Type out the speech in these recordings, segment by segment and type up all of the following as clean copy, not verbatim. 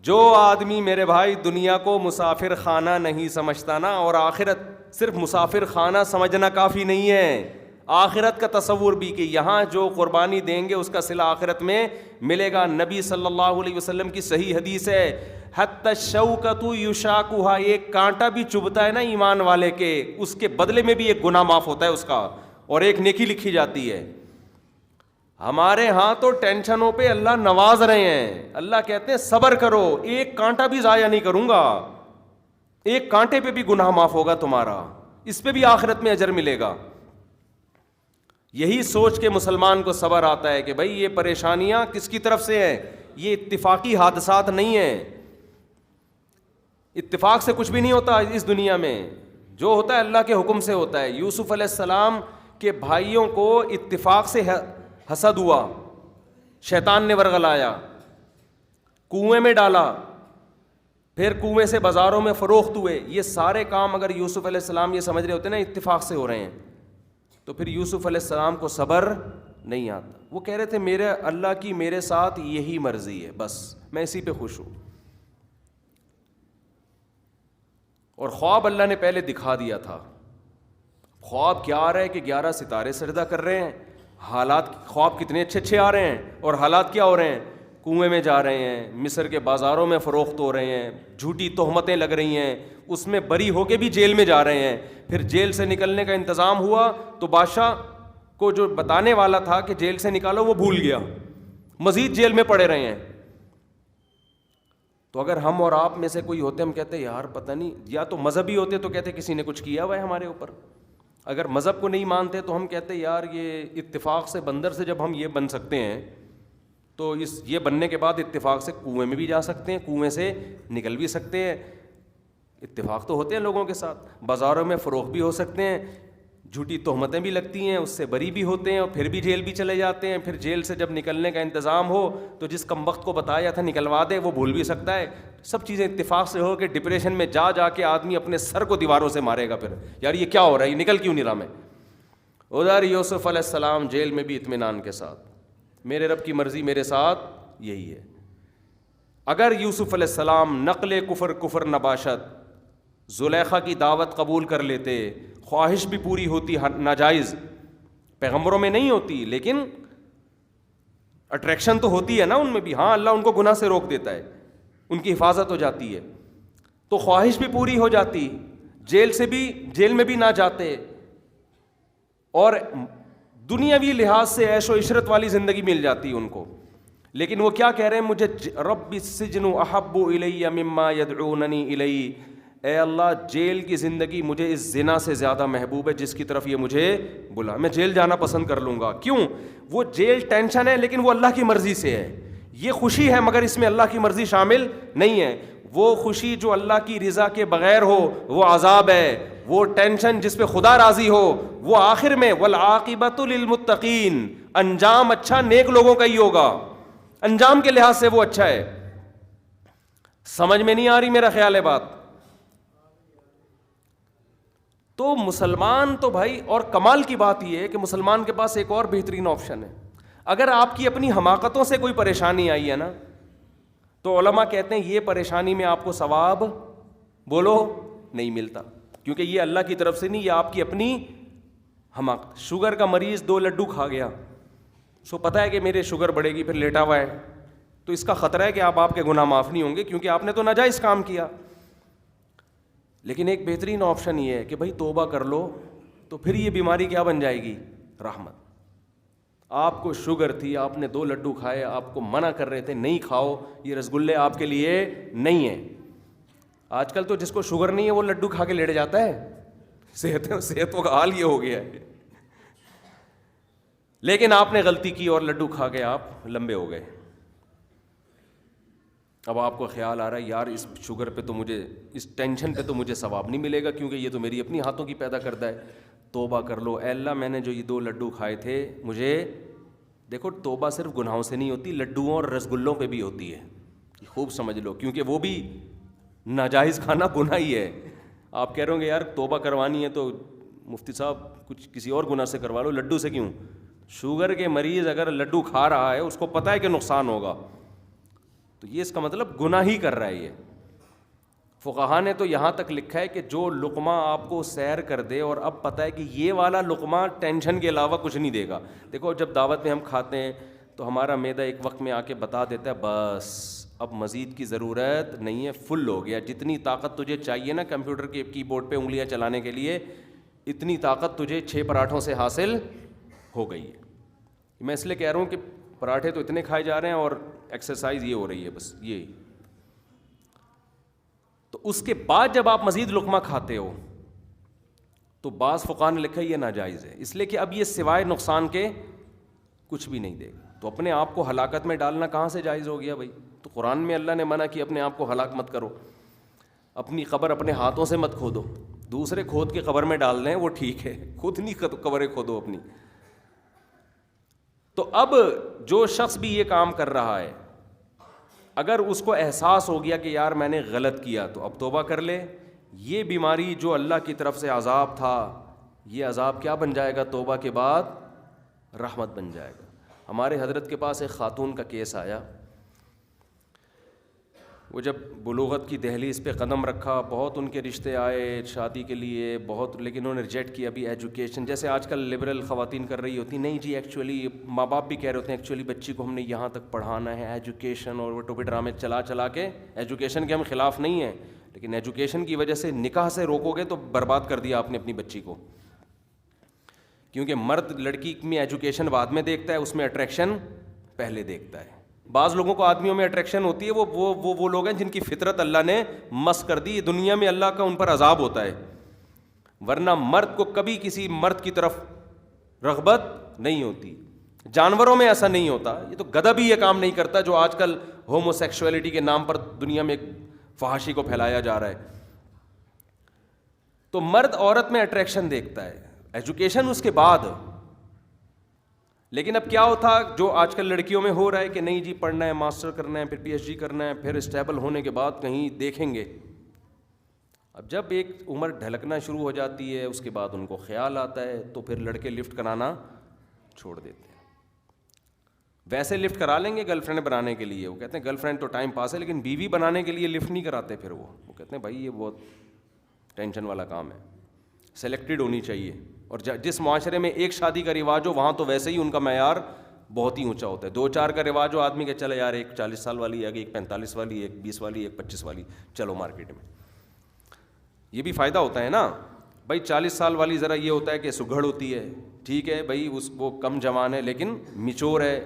جو آدمی میرے بھائی دنیا کو مسافر خانہ نہیں سمجھتا نا, اور آخرت صرف مسافر خانہ سمجھنا کافی نہیں ہے, آخرت کا تصور بھی کہ یہاں جو قربانی دیں گے اس کا صلہ آخرت میں ملے گا. نبی صلی اللہ علیہ وسلم کی صحیح حدیث ہے, حتی الشوکۃ یشاکھا, ایک کانٹا بھی چبھتا ہے نا ایمان والے کے, اس کے بدلے میں بھی ایک گناہ معاف ہوتا ہے اس کا, اور ایک نیکی لکھی جاتی ہے. ہمارے ہاں تو ٹینشنوں پہ اللہ نواز رہے ہیں. اللہ کہتے ہیں صبر کرو, ایک کانٹا بھی ضائع نہیں کروں گا, ایک کانٹے پہ بھی گناہ معاف ہوگا تمہارا, اس پہ بھی آخرت میں اجر ملے گا. یہی سوچ کے مسلمان کو صبر آتا ہے کہ بھائی یہ پریشانیاں کس کی طرف سے ہیں, یہ اتفاقی حادثات نہیں ہیں. اتفاق سے کچھ بھی نہیں ہوتا اس دنیا میں, جو ہوتا ہے اللہ کے حکم سے ہوتا ہے. یوسف علیہ السلام کے بھائیوں کو اتفاق سے حسد ہوا, شیطان نے ورغلایا, کنویں میں ڈالا, پھر کنویں سے بازاروں میں فروخت ہوئے. یہ سارے کام اگر یوسف علیہ السلام یہ سمجھ رہے ہوتے نا اتفاق سے ہو رہے ہیں, تو پھر یوسف علیہ السلام کو صبر نہیں آتا. وہ کہہ رہے تھے میرے اللہ کی میرے ساتھ یہی مرضی ہے, بس میں اسی پہ خوش ہوں. اور خواب اللہ نے پہلے دکھا دیا تھا. خواب کیا آ رہا ہے کہ 11 ستارے سجدہ کر رہے ہیں, حالات خواب کتنے اچھے اچھے آ رہے ہیں, اور حالات کیا ہو رہے ہیں, کنویں میں جا رہے ہیں, مصر کے بازاروں میں فروخت ہو رہے ہیں, جھوٹی تہمتیں لگ رہی ہیں, اس میں بری ہو کے بھی جیل میں جا رہے ہیں. پھر جیل سے نکلنے کا انتظام ہوا تو بادشاہ کو جو بتانے والا تھا کہ جیل سے نکالو وہ بھول گیا, مزید جیل میں پڑے رہے ہیں. تو اگر ہم اور آپ میں سے کوئی ہوتے, ہم کہتے یار پتہ نہیں, یا تو مذہبی ہوتے تو کہتے کسی نے کچھ کیا ہوا ہے ہمارے اوپر. اگر مذہب کو نہیں مانتے تو ہم کہتے یار یہ اتفاق سے بندر سے جب ہم یہ بن سکتے ہیں تو یہ بننے کے بعد اتفاق سے کنویں میں بھی جا سکتے ہیں, کنویں سے نکل بھی سکتے ہیں. اتفاق تو ہوتے ہیں لوگوں کے ساتھ, بازاروں میں فروخت بھی ہو سکتے ہیں, جھوٹی تہمتیں بھی لگتی ہیں, اس سے بری بھی ہوتے ہیں, اور پھر بھی جیل بھی چلے جاتے ہیں. پھر جیل سے جب نکلنے کا انتظام ہو تو جس کم وقت کو بتایا تھا نکلوا دے وہ بھول بھی سکتا ہے. سب چیزیں اتفاق سے ہو کہ ڈپریشن میں جا جا کے آدمی اپنے سر کو دیواروں سے مارے گا, پھر یار یہ کیا ہو رہا ہے, یہ نکل کیوں نہیں رہا میں. ادھر یوسف علیہ السلام جیل میں بھی اطمینان کے ساتھ, میرے رب کی مرضی میرے ساتھ یہی ہے. اگر یوسف علیہ السلام نقل کفر نباشت زلیخا کی دعوت قبول کر لیتے, خواہش بھی پوری ہوتی ناجائز, پیغمبروں میں نہیں ہوتی لیکن اٹریکشن تو ہوتی ہے نا ان میں بھی, ہاں اللہ ان کو گناہ سے روک دیتا ہے, ان کی حفاظت ہو جاتی ہے, تو خواہش بھی پوری ہو جاتی, جیل میں بھی نہ جاتے, اور دنیاوی لحاظ سے عیش و عشرت والی زندگی مل جاتی ان کو. لیکن وہ کیا کہہ رہے ہیں, مجھے رب السجن احب الی مما یدعوننی الی, اے اللہ جیل کی زندگی مجھے اس زنا سے زیادہ محبوب ہے جس کی طرف یہ مجھے بلا, میں جیل جانا پسند کر لوں گا. کیوں؟ وہ جیل ٹینشن ہے لیکن وہ اللہ کی مرضی سے ہے, یہ خوشی ہے مگر اس میں اللہ کی مرضی شامل نہیں ہے. وہ خوشی جو اللہ کی رضا کے بغیر ہو وہ عذاب ہے, وہ ٹینشن جس پہ خدا راضی ہو وہ آخر میں والعاقبۃ للمتقین, انجام اچھا نیک لوگوں کا ہی ہوگا, انجام کے لحاظ سے وہ اچھا ہے. سمجھ میں نہیں آ رہی میرا خیال ہے بات. تو مسلمان تو بھائی, اور کمال کی بات یہ ہے کہ مسلمان کے پاس ایک اور بہترین آپشن ہے. اگر آپ کی اپنی حماقتوں سے کوئی پریشانی آئی ہے نا, تو علماء کہتے ہیں یہ پریشانی میں آپ کو ثواب بولو نہیں ملتا, کیونکہ یہ اللہ کی طرف سے نہیں, یہ آپ کی اپنی حماقت. شوگر کا مریض 2 لڈو کھا گیا, سو پتہ ہے کہ میرے شوگر بڑھے گی, پھر لیٹا ہوا ہے, تو اس کا خطرہ ہے کہ آپ کے گناہ معاف نہیں ہوں گے کیونکہ آپ نے تو ناجائز کام کیا. لیکن ایک بہترین آپشن یہ ہے کہ بھائی توبہ کر لو, تو پھر یہ بیماری کیا بن جائے گی, رحمت. آپ کو شوگر تھی, آپ نے 2 لڈو کھائے, آپ کو منع کر رہے تھے نہیں کھاؤ, یہ رسگلے آپ کے لیے نہیں ہیں. آج کل تو جس کو شوگر نہیں ہے وہ لڈو کھا کے لیٹ جاتا ہے, صحتوں کا حال یہ ہو گیا ہے. لیکن آپ نے غلطی کی اور لڈو کھا کے آپ لمبے ہو گئے. اب آپ کو خیال آ رہا ہے یار اس شوگر پہ تو مجھے, اس ٹینشن پہ تو مجھے ثواب نہیں ملے گا کیونکہ یہ تو میری اپنی ہاتھوں کی پیدا کردہ ہے. توبہ کر لو, اے اللہ میں نے جو یہ 2 لڈو کھائے تھے مجھے, دیکھو توبہ صرف گناہوں سے نہیں ہوتی, لڈوؤں اور رسگلوں پہ بھی ہوتی ہے, خوب سمجھ لو, کیونکہ وہ بھی ناجائز کھانا گناہ ہی ہے. آپ کہہ رہے ہوں گے یار توبہ کروانی ہے تو مفتی صاحب کچھ کسی اور گناہ سے کروا لو, لڈو سے کیوں؟ شوگر کے مریض اگر لڈو کھا رہا ہے اس کو پتہ ہے کہ نقصان ہوگا, تو یہ اس کا مطلب گناہ ہی کر رہا ہے یہ. فقہا نے تو یہاں تک لکھا ہے کہ جو لقمہ آپ کو سیر کر دے اور اب پتہ ہے کہ یہ والا لقمہ ٹینشن کے علاوہ کچھ نہیں دے گا. دیکھو جب دعوت میں ہم کھاتے ہیں تو ہمارا معدہ ایک وقت میں آ کے بتا دیتا ہے بس اب مزید کی ضرورت نہیں ہے, فل ہو گیا, جتنی طاقت تجھے چاہیے نا کمپیوٹر کے کی بورڈ پہ انگلیاں چلانے کے لیے, اتنی طاقت تجھے 6 پراٹھوں سے حاصل ہو گئی ہے. میں اس لیے کہہ رہا ہوں کہ پراٹھے تو اتنے کھائے جا رہے ہیں اور ایکسرسائز یہ ہو رہی ہے بس یہ. تو اس کے بعد جب آپ مزید لقمہ کھاتے ہو تو بعض فقہا نے لکھا یہ ناجائز ہے, اس لیے کہ اب یہ سوائے نقصان کے کچھ بھی نہیں دے گا. تو اپنے آپ کو ہلاکت میں ڈالنا کہاں سے جائز ہو گیا بھائی؟ تو قرآن میں اللہ نے منع کی اپنے آپ کو ہلاک مت کرو, اپنی قبر اپنے ہاتھوں سے مت کھودو, دوسرے کھود کے قبر میں ڈال دیں وہ ٹھیک ہے, خود نہیں قبریں کھودو اپنی. تو اب جو شخص بھی یہ کام کر رہا ہے اگر اس کو احساس ہو گیا کہ یار میں نے غلط کیا تو اب توبہ کر لے. یہ بیماری جو اللہ کی طرف سے عذاب تھا یہ عذاب کیا بن جائے گا توبہ کے بعد؟ رحمت بن جائے گا. ہمارے حضرت کے پاس ایک خاتون کا کیس آیا, وہ جب بلوغت کی دہلیز پہ قدم رکھا بہت ان کے رشتے آئے شادی کے لیے بہت, لیکن انہوں نے ریجیکٹ کیا. ابھی ایجوکیشن جیسے آج کل لبرل خواتین کر رہی ہوتی, نہیں جی ایکچولی ماں باپ بھی کہہ رہے ہوتے ہیں ایکچولی بچی کو ہم نے یہاں تک پڑھانا ہے ایجوکیشن, اور وہ ٹوپی ڈرامے چلا کے. ایجوکیشن کے ہم خلاف نہیں ہیں لیکن ایجوکیشن کی وجہ سے نکاح سے روکو گے تو برباد کر دیا آپ نے اپنی بچی کو, کیونکہ مرد لڑکی میں ایجوکیشن بعد میں دیکھتا ہے, اس میں اٹریکشن پہلے دیکھتا ہے. بعض لوگوں کو آدمیوں میں اٹریکشن ہوتی ہے, وہ لوگ ہیں جن کی فطرت اللہ نے مس کر دی. دنیا میں اللہ کا ان پر عذاب ہوتا ہے, ورنہ مرد کو کبھی کسی مرد کی طرف رغبت نہیں ہوتی. جانوروں میں ایسا نہیں ہوتا, یہ تو گدھا بھی یہ کام نہیں کرتا جو آج کل ہومو سیکشولیٹی کے نام پر دنیا میں ایک فحاشی کو پھیلایا جا رہا ہے. تو مرد عورت میں اٹریکشن دیکھتا ہے, ایجوکیشن اس کے بعد. لیکن اب کیا ہوتا جو آج کل لڑکیوں میں ہو رہا ہے کہ نہیں جی پڑھنا ہے, ماسٹر کرنا ہے, پھر پی ایچ ڈی کرنا ہے, پھر اسٹیبل ہونے کے بعد کہیں دیکھیں گے. اب جب ایک عمر ڈھلکنا شروع ہو جاتی ہے اس کے بعد ان کو خیال آتا ہے تو پھر لڑکے لفٹ کرانا چھوڑ دیتے ہیں. ویسے لفٹ کرا لیں گے گرل فرینڈ بنانے کے لیے, وہ کہتے ہیں گرل فرینڈ تو ٹائم پاس ہے, لیکن بیوی بنانے کے لیے لفٹ نہیں کراتے. پھر وہ کہتے ہیں بھائی یہ بہت ٹینشن والا کام ہے, سلیکٹڈ ہونی چاہیے. اور جس معاشرے میں ایک شادی کا رواج ہو وہاں تو ویسے ہی ان کا معیار بہت ہی اونچا ہوتا ہے. 2-4 کا رواج ہو آدمی کہ چلے یار ایک 40 سال والی ہے, ایک 45 والی, ایک 20 والی, ایک 25 والی, چلو مارکیٹ میں. یہ بھی فائدہ ہوتا ہے نا بھائی. 40 سال والی ذرا یہ ہوتا ہے کہ سگڑ ہوتی ہے, ٹھیک ہے بھائی وہ کم جوان ہے لیکن میچور ہے.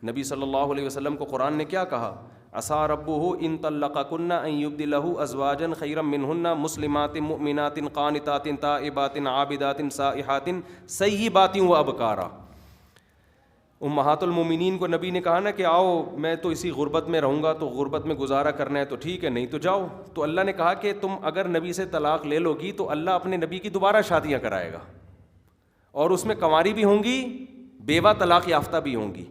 نبی صلی اللہ علیہ وسلم کو قرآن نے کیا کہا؟ عسیٰ ربہ ان طلقکن ان یبدلہ ازواجا خیرا منہن مسلمات مؤمنات قانتات تائبات عابدات سائحات ثیبات وابکارا. امہات المومنین کو نبی نے کہا نا کہ آؤ میں تو اسی غربت میں رہوں گا, تو غربت میں گزارا کرنا ہے تو ٹھیک ہے, نہیں تو جاؤ. تو اللہ نے کہا کہ تم اگر نبی سے طلاق لے لو گی تو اللہ اپنے نبی کی دوبارہ شادیاں کرائے گا, اور اس میں کنواری بھی ہوں گی, بیوہ طلاق یافتہ بھی ہوں گی.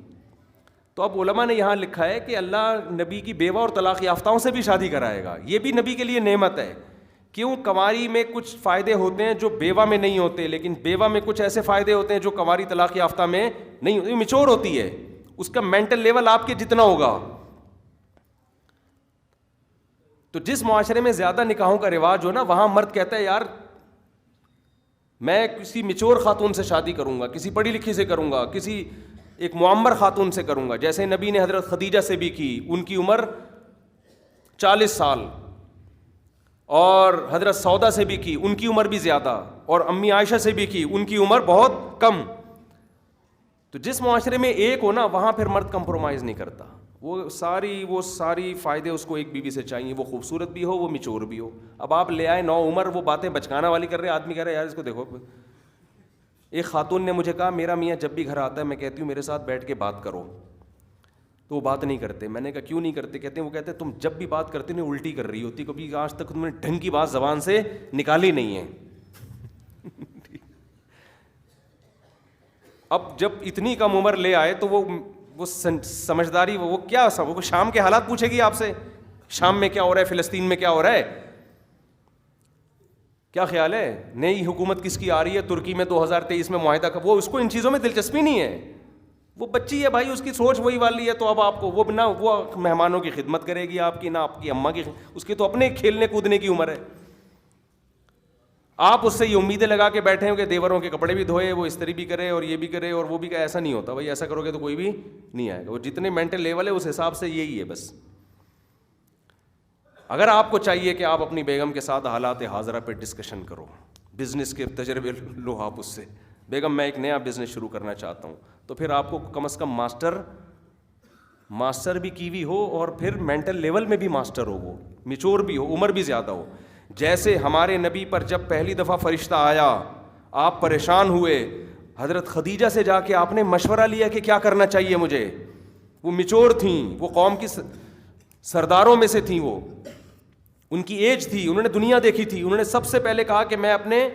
تو اب علماء نے یہاں لکھا ہے کہ اللہ نبی کی بیوہ اور طلاق یافتاؤں سے بھی شادی کرائے گا. یہ بھی نبی کے لیے نعمت ہے. کیوں؟ کنواری میں کچھ فائدے ہوتے ہیں جو بیوہ میں نہیں ہوتے, لیکن بیوہ میں کچھ ایسے فائدے ہوتے ہیں جو کنواری طلاق یافتہ میں نہیں ہوتے. میچور ہوتی ہے, اس کا مینٹل لیول آپ کے جتنا ہوگا. تو جس معاشرے میں زیادہ نکاحوں کا رواج ہو نا وہاں مرد کہتا ہے یار میں کسی میچور خاتون سے شادی کروں گا, کسی پڑھی لکھی سے کروں گا, کسی ایک معمر خاتون سے کروں گا. جیسے نبی نے حضرت خدیجہ سے بھی کی, ان کی عمر 40 سال, اور حضرت سودا سے بھی کی, ان کی عمر بھی زیادہ, اور امی عائشہ سے بھی کی, ان کی عمر بہت کم. تو جس معاشرے میں ایک ہو نا وہاں پھر مرد کمپرومائز نہیں کرتا. وہ ساری فائدے اس کو ایک بیوی سے چاہیے, وہ خوبصورت بھی ہو, وہ میچور بھی ہو. اب آپ لے آئے 9 عمر, وہ باتیں بچکانا والی کر رہے, آدمی کہہ رہے یار اس کو دیکھو. ایک خاتون نے مجھے کہا میرا میاں جب بھی گھر آتا ہے میں کہتی ہوں میرے ساتھ بیٹھ کے بات کرو, تو وہ بات نہیں کرتے. میں نے کہا کیوں نہیں کرتے؟ کہتے ہیں وہ کہتے ہیں تم جب بھی بات کرتے ہو الٹی کر رہی ہوتی, کبھی آج تک تم نے ڈھنگ کی بات زبان سے نکالی نہیں ہے. اب جب اتنی کم عمر لے آئے تو وہ سمجھداری, وہ کیا وہ شام کے حالات پوچھے گی آپ سے, شام میں کیا ہو رہا ہے, فلسطین میں کیا ہو رہا ہے, کیا خیال ہے, نئی حکومت کس کی آ رہی ہے, ترکی میں 2023 میں معاہدہ کا, وہ اس کو ان چیزوں میں دلچسپی نہیں ہے. وہ بچی ہے بھائی, اس کی سوچ وہی والی ہے, تو اب آپ کو وہ نہ وہ مہمانوں کی خدمت کرے گی آپ کی, نہ آپ کی اماں کی, اس کی تو اپنے کھیلنے کودنے کی عمر ہے. آپ اس سے یہ امیدیں لگا کے بیٹھے ہو کہ دیوروں کے کپڑے بھی دھوئے, وہ استری بھی کرے اور یہ بھی کرے اور وہ بھی کرے. ایسا نہیں ہوتا بھائی, ایسا کرو گے تو کوئی بھی نہیں آئے گا. وہ جتنے مینٹل لیول ہے اس حساب سے یہی ہے بس. اگر آپ کو چاہیے کہ آپ اپنی بیگم کے ساتھ حالات حاضرہ پہ ڈسکشن کرو, بزنس کے تجربے لو آپ اس سے, بیگم میں ایک نیا بزنس شروع کرنا چاہتا ہوں, تو پھر آپ کو کم از کم ماسٹر بھی کی ہوئی ہو, اور پھر مینٹل لیول میں بھی ماسٹر ہو, وہ میچور بھی ہو, عمر بھی زیادہ ہو. جیسے ہمارے نبی پر جب پہلی دفعہ فرشتہ آیا, آپ پریشان ہوئے, حضرت خدیجہ سے جا کے آپ نے مشورہ لیا کہ کیا کرنا چاہیے مجھے. وہ میچور تھیں, وہ قوم کی سرداروں میں سے تھیں, وہ ان کی ایج تھی, انہوں نے دنیا دیکھی تھی. انہوں نے سب سے پہلے کہا کہ میں اپنے,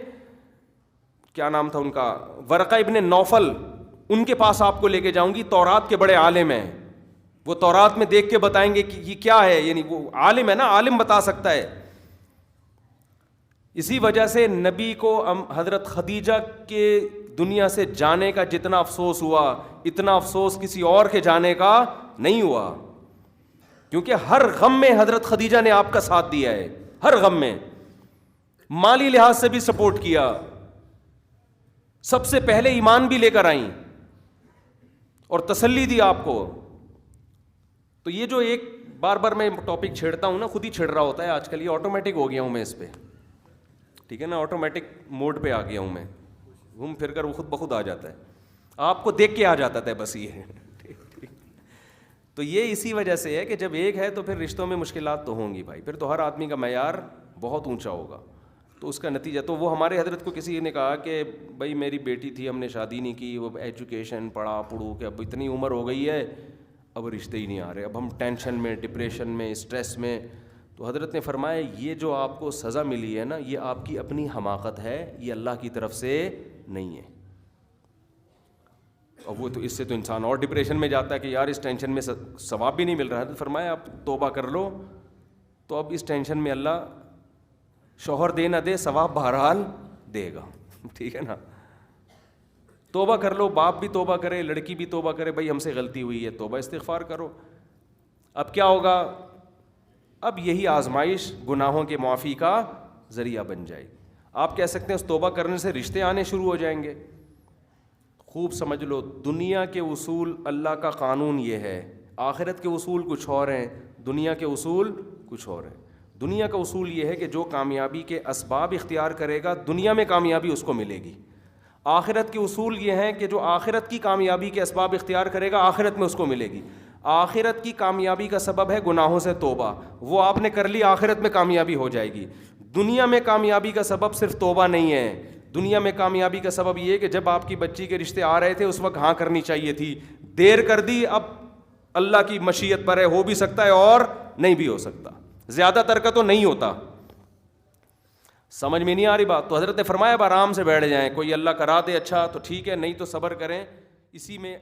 کیا نام تھا ان کا, ورقہ ابن نوفل, ان کے پاس آپ کو لے کے جاؤں گی. تورات کے بڑے عالم ہیں, وہ تورات میں دیکھ کے بتائیں گے کہ یہ کیا ہے, یعنی وہ عالم ہے نا, عالم بتا سکتا ہے. اسی وجہ سے نبی کو حضرت خدیجہ کے دنیا سے جانے کا جتنا افسوس ہوا, اتنا افسوس کسی اور کے جانے کا نہیں ہوا, کیونکہ ہر غم میں حضرت خدیجہ نے آپ کا ساتھ دیا ہے, ہر غم میں, مالی لحاظ سے بھی سپورٹ کیا, سب سے پہلے ایمان بھی لے کر آئیں اور تسلی دی آپ کو. تو یہ جو ایک بار بار میں ٹاپک چھیڑتا ہوں نا, خود ہی چھیڑ رہا ہوتا ہے آج کل, یہ آٹومیٹک ہو گیا ہوں میں اس پہ, ٹھیک ہے نا, آٹومیٹک موڈ پہ آ گیا ہوں میں, گھوم پھر کر وہ خود بخود آ جاتا ہے, آپ کو دیکھ کے آ جاتا ہے بس. یہ تو یہ اسی وجہ سے ہے کہ جب ایک ہے تو پھر رشتوں میں مشکلات تو ہوں گی بھائی, پھر تو ہر آدمی کا معیار بہت اونچا ہوگا. تو اس کا نتیجہ, تو وہ ہمارے حضرت کو کسی نے کہا کہ بھائی میری بیٹی تھی, ہم نے شادی نہیں کی, وہ ایجوکیشن پڑھا پڑھو کہ اب اتنی عمر ہو گئی ہے, اب رشتے ہی نہیں آ رہے, اب ہم ٹینشن میں, ڈپریشن میں, اسٹریس میں. تو حضرت نے فرمایا یہ جو آپ کو سزا ملی ہے نا, یہ آپ کی اپنی حماقت ہے, یہ اللہ کی طرف سے نہیں ہے. اور وہ تو اس سے تو انسان اور ڈپریشن میں جاتا ہے کہ یار اس ٹینشن میں ثواب بھی نہیں مل رہا ہے. تو فرمایا آپ توبہ کر لو, تو اب اس ٹینشن میں اللہ شوہر دے نہ دے, ثواب بہرحال دے گا, ٹھیک ہے نا. توبہ کر لو, باپ بھی توبہ کرے, لڑکی بھی توبہ کرے, بھائی ہم سے غلطی ہوئی ہے, توبہ استغفار کرو. اب کیا ہوگا, اب یہی آزمائش گناہوں کے معافی کا ذریعہ بن جائے گی. آپ کہہ سکتے ہیں اس توبہ کرنے سے رشتے آنے شروع ہو جائیں گے. خوب سمجھ لو, دنیا کے اصول, اللہ کا قانون یہ ہے, آخرت کے اصول کچھ اور ہیں, دنیا کے اصول کچھ اور ہیں. دنیا کا اصول یہ ہے کہ جو کامیابی کے اسباب اختیار کرے گا دنیا میں کامیابی اس کو ملے گی. آخرت کے اصول یہ ہیں کہ جو آخرت کی کامیابی کے اسباب اختیار کرے گا آخرت میں اس کو ملے گی. آخرت کی کامیابی کا سبب ہے گناہوں سے توبہ, وہ آپ نے کر لی, آخرت میں کامیابی ہو جائے گی. دنیا میں کامیابی کا سبب صرف توبہ نہیں ہے, دنیا میں کامیابی کا سبب یہ ہے کہ جب آپ کی بچی کے رشتے آ رہے تھے اس وقت ہاں کرنی چاہیے تھی, دیر کر دی, اب اللہ کی مشیت پر ہے, ہو بھی سکتا ہے اور نہیں بھی ہو سکتا, زیادہ تر کا تو نہیں ہوتا. سمجھ میں نہیں آ رہی بات؟ تو حضرت نے فرمایا اب آرام سے بیٹھ جائیں, کوئی اللہ کرا دے اچھا تو ٹھیک ہے, نہیں تو صبر کریں. اسی میں